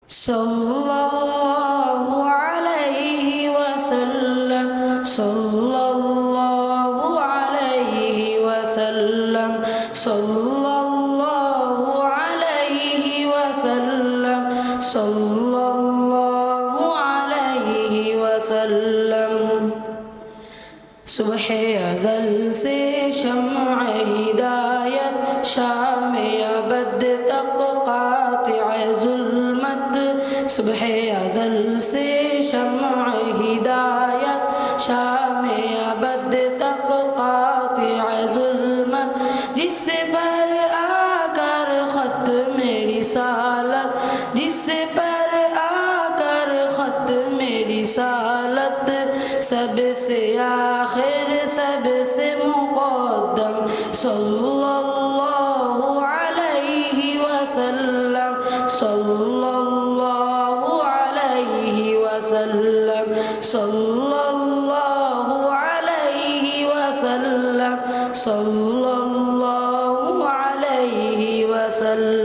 সাল্লাল্লাহু আলাইহি ওয়াসাল্লাম সাল্লাল্লাহু আলাইহি ওয়াসাল্লাম সাল্লাল্লাহু আলাইহি ওয়াসাল্লাম সাল্লাল্লাহু আলাইহি ওয়াসাল্লাম सुबह अज़ल से शम्अ हिदायत शाम अबद तक क़ातिअ ज़ुल्मत सुबह अज़ल से शम्अ हिदायत शाम अबद तक क़ातिअ ज़ुल्मत जिस पर आकर ख़त्म रिसालत जिस पर आकर ख़त्म रिसालत सबसे आखिर सबसे मुक़द्दम सल्लल्लाहु अलैहि वसल्लम सल्लल्लाहु अलैहि वसल्लम सल्लल्लाहु अलैहि वसल्लम सल्लल्लाहु अलैहि वसल्लम